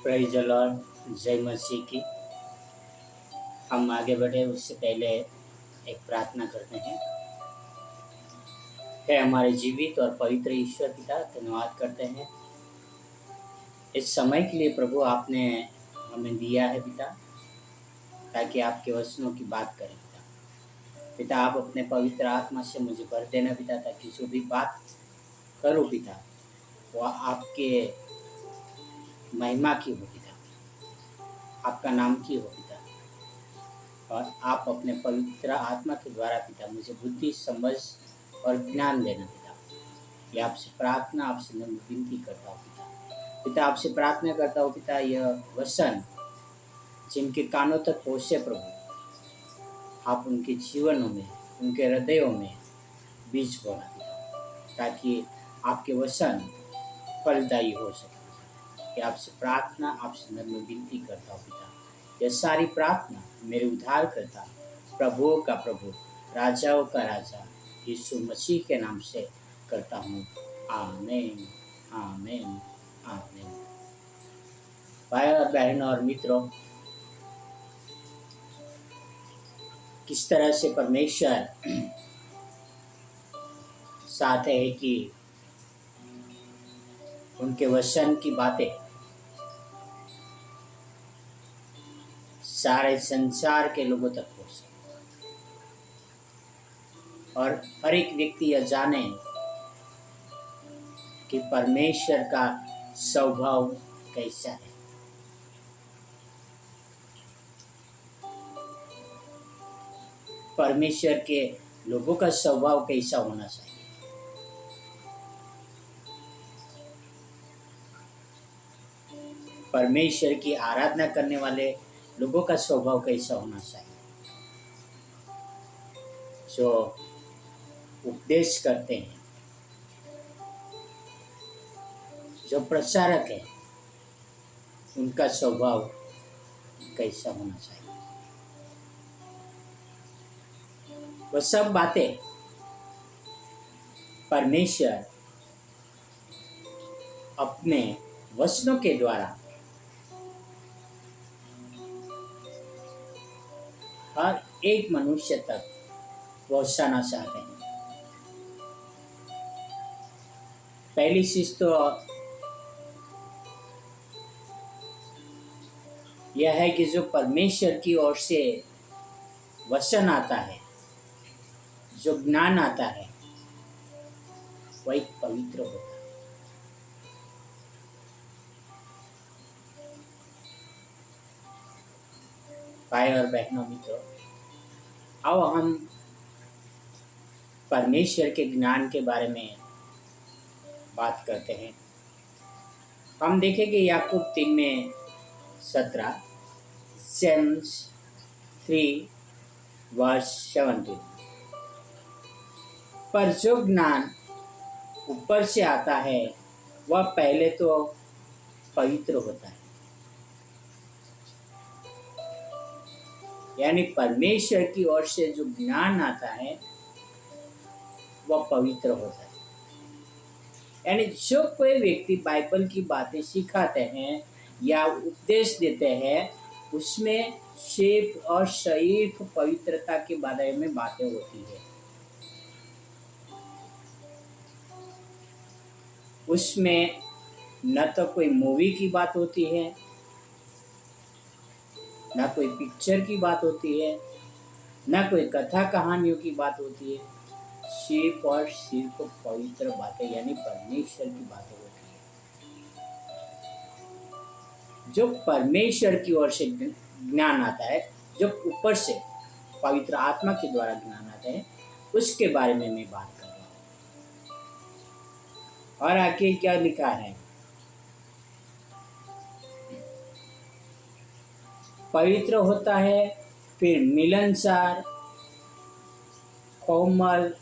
Praise the Lord. जय मसीह की। हम आगे बढ़े उससे पहले एक प्रार्थना करते हैं। हे हमारे जीवित और पवित्र ईश्वर पिता, धन्यवाद करते हैं इस समय के लिए प्रभु आपने हमें दिया है पिता, ताकि आपके वचनों की बात करें पिता। आप अपने पवित्र आत्मा से मुझे भर देना पिता, ताकि जो भी बात करो पिता वो आपके महिमा की हो पिता, आपका नाम की हो पिता। और आप अपने पवित्र आत्मा के द्वारा पिता मुझे बुद्धि, समझ और ज्ञान देना पिता। ये आपसे प्रार्थना, आपसे मैं विनती करता हूँ पिता। आपसे प्रार्थना करता हूँ पिता, यह वचन जिनके कानों तक पहुँचे प्रभु, आप उनके जीवनों में, उनके हृदयों में बीज बोना पिता, ताकि आपके वचन फलदायी हो सके। कि आपसे प्रार्थना, आपसे मैं विनती करता हूँ पिता। यह सारी प्रार्थना मेरे उद्धार करता, प्रभुओं का प्रभु, राजाओं का राजा यीशु मसीह के नाम से करता हूँ। आमीन, आमीन, आमीन। भाई और बहनों और मित्रों, किस तरह से परमेश्वर साथ है कि उनके वचन की बातें सारे संसार के लोगों तक पहुँचे और हर एक व्यक्ति यह जाने कि परमेश्वर का स्वभाव कैसा है। परमेश्वर के लोगों का स्वभाव कैसा होना चाहिए। परमेश्वर की आराधना करने वाले लोगों का स्वभाव कैसा होना चाहिए। जो उपदेश करते हैं, जो प्रचारक है, उनका स्वभाव कैसा होना चाहिए। वह सब बातें परमेश्वर अपने वचनों के द्वारा हर एक मनुष्य तक पहुंचाना चाहते हैं। पहली चीज तो यह है कि जो परमेश्वर की ओर से वचन आता है, जो ज्ञान आता है, वह एक पवित्र होता है। भाई और बहनों, मित्रों, आओ हम परमेश्वर के ज्ञान के बारे में बात करते हैं। हम देखेंगे याकूब 3:17, जेम्स 3:17। पर जो ज्ञान ऊपर से आता है वह पहले तो पवित्र होता है, यानी परमेश्वर की ओर से जो ज्ञान आता है वह पवित्र होता है। यानी जो कोई व्यक्ति बाइबल की बातें सिखाते हैं या उपदेश देते हैं, उसमें सिर्फ और सिर्फ पवित्रता के बारे में बातें होती है। उसमें न तो कोई मूवी की बात होती है, न कोई पिक्चर की बात होती है, न कोई कथा कहानियों की बात होती है। सिर्फ और सिर्फ पवित्र बातें यानी परमेश्वर की बातें होती है। जो परमेश्वर की ओर से ज्ञान आता है, जो ऊपर से पवित्र आत्मा के द्वारा ज्ञान आता है, उसके बारे में मैं बात कर रहा हूँ। और आगे क्या लिखा है? पवित्र होता है, फिर मिलनसार, कोमल,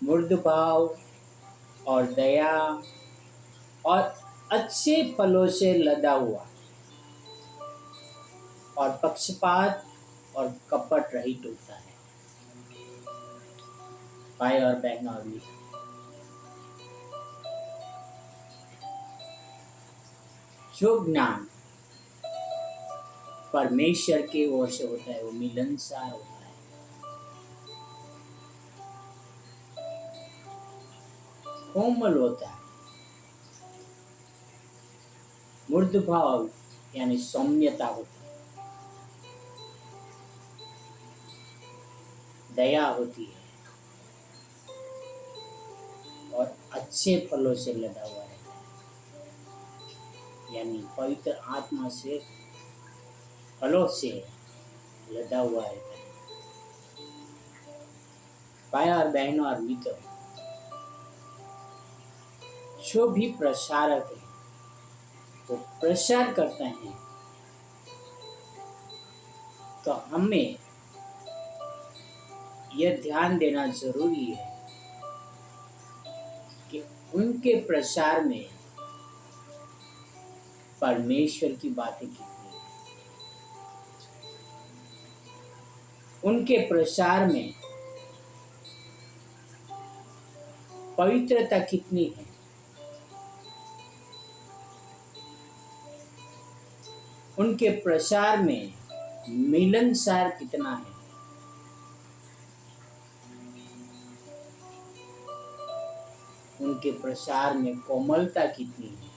मृदु भाव और दया और अच्छे फलों से लदा हुआ और पक्षपात और कपट रहित होता है। भाई और बहन और मित्र, जो ज्ञान परमेश्वर की ओर से होता है, वो मिलनसार होता है, कोमल होता है, मृदु भाव यानी सौम्यता होती है, दया होती है और अच्छे फलों से लदा हुआ रहता है, यानी पवित्र आत्मा से, फलों से लदा हुआ रहता है। भाई और बहनों और मित्रों, जो भी प्रसारक है वो प्रचार करते हैं, तो हमें यह ध्यान देना जरूरी है कि उनके प्रचार में परमेश्वर की बातें कितनी है, उनके प्रचार में पवित्रता कितनी है, उनके प्रचार में मिलनसार कितना है, उनके प्रसार में कोमलता कितनी है,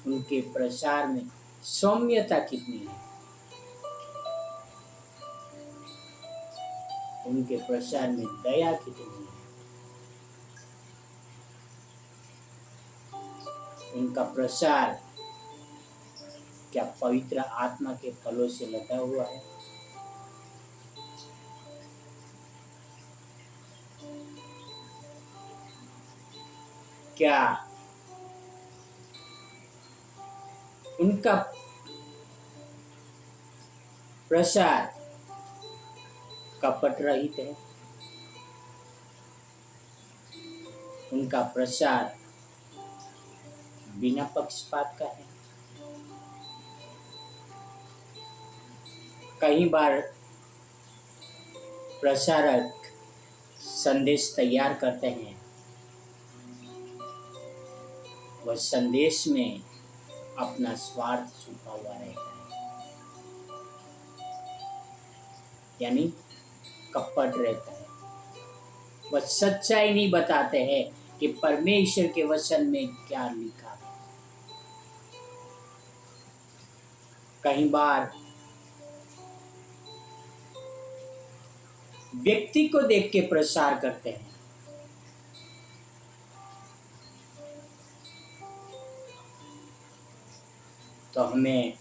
उनके प्रसार में सौम्यता कितनी है, उनके प्रसार में दया कितनी है, उनका प्रसार क्या पवित्र आत्मा के फलों से लदा हुआ है। क्या उनका प्रसार कपट रहित है, उनका प्रसार बिना पक्षपात का है। कई बार प्रसारक संदेश तैयार करते हैं, वह संदेश में अपना स्वार्थ छुपा हुआ रहता है, यानी कपट रहता है। वह सच्चाई नहीं बताते हैं कि परमेश्वर के वचन में क्या लिखा है। कई बार व्यक्ति को देख के प्रचार करते हैं, तो हमें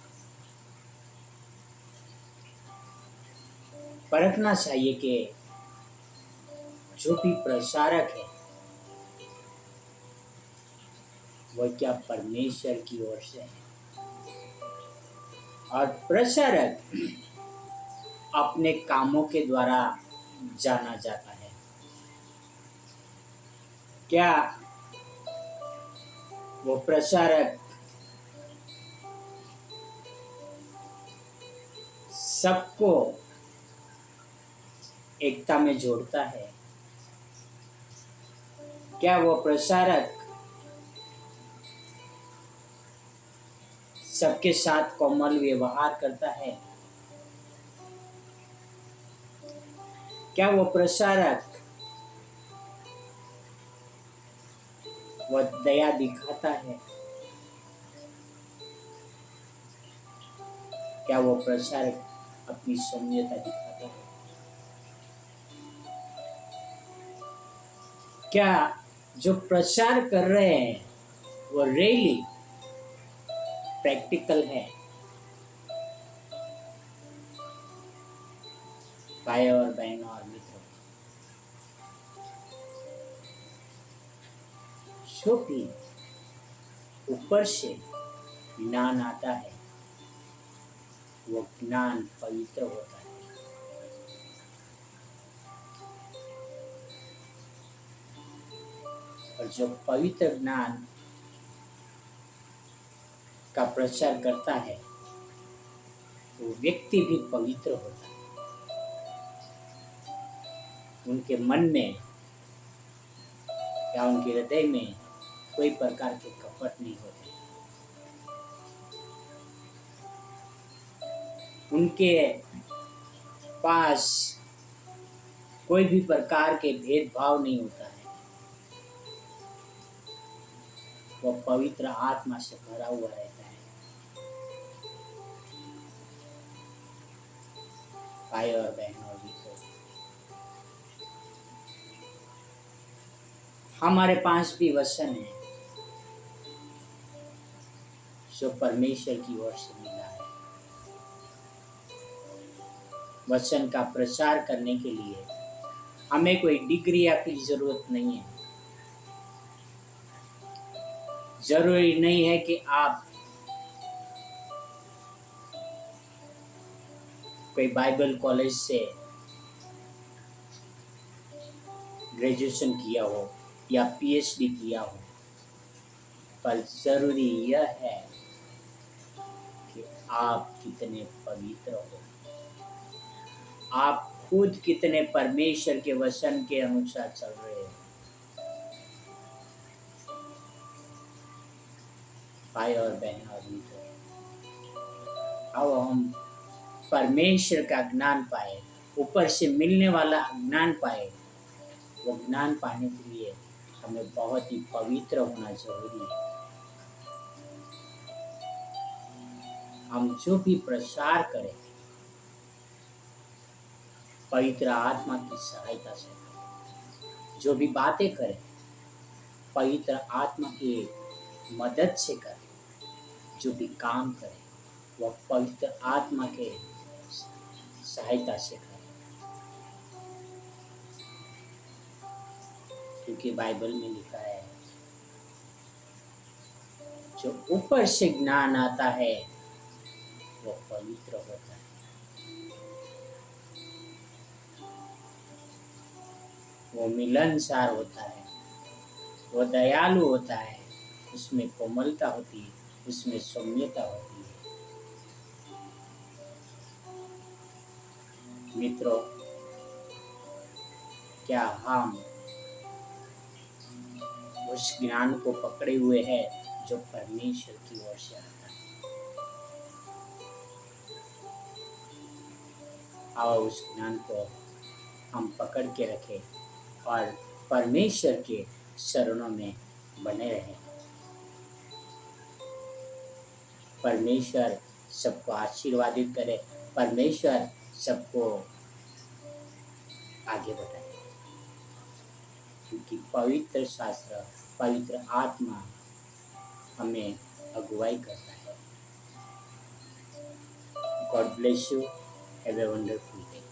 परखना चाहिए कि जो भी प्रचारक है वह क्या परमेश्वर की ओर से है। और प्रचारक अपने कामों के द्वारा जाना जाता है। क्या वो प्रचारक सबको एकता में जोड़ता है? क्या वो प्रचारक सबके साथ कोमल व्यवहार करता है? क्या वो प्रचारक वह दया दिखाता है? क्या वो प्रचारक अपनी सौम्यता दिखाता है? क्या जो प्रचार कर रहे हैं वो रियली प्रैक्टिकल है? भाई और बहनों और मित्रों, जो भी ऊपर से ज्ञान आता है वो ज्ञान पवित्र होता है। और जो पवित्र ज्ञान का प्रचार करता है वो व्यक्ति भी पवित्र होता है। उनके मन में या उनके हृदय में कोई प्रकार के कपट नहीं होते। उनके पास कोई भी प्रकार के भेदभाव नहीं होता है। वह पवित्र आत्मा से भरा हुआ रहता है। भाई और बहनों भी तो हमारे पास भी वचन है जो परमेश्वर की ओर से मिला है। वचन का प्रचार करने के लिए हमें कोई डिग्री की जरूरत नहीं है। जरूरी नहीं है कि आप कोई बाइबल कॉलेज से ग्रेजुएशन किया हो या पीएचडी किया हो, पर जरूरी यह है कि आप कितने पवित्र हो, आप खुद कितने परमेश्वर के वचन के अनुसार चल रहे हैं। भाई और बहन और मित्रों, अब हम परमेश्वर का ज्ञान पाए, ऊपर से मिलने वाला ज्ञान पाए। वो ज्ञान पाने के लिए हमें बहुत ही पवित्र होना जरूरी है। हम जो भी प्रचार करें पवित्र आत्मा की सहायता से करें, जो भी बातें करें पवित्र आत्मा की मदद से करें, जो भी काम करें वह पवित्र आत्मा के सहायता से करें। क्योंकि बाइबल में लिखा है जो ऊपर से ज्ञान आता है वो पवित्र होता है, वो मिलनसार होता है, वो दयालु होता है, उसमें कोमलता होती है, उसमें सौम्यता होती है। मित्रों, क्या हम उस ज्ञान को पकड़े हुए हैं जो परमेश्वर की ओर से आता है? और उस ज्ञान को हम पकड़ के रखें और परमेश्वर के शरणों में बने रहें। परमेश्वर सबको आशीर्वादित करे, परमेश्वर सबको आगे बढ़ाए, क्योंकि पवित्र शास्त्र, पवित्र आत्मा हमें अगुवाई करता है। God bless you, have a wonderful day.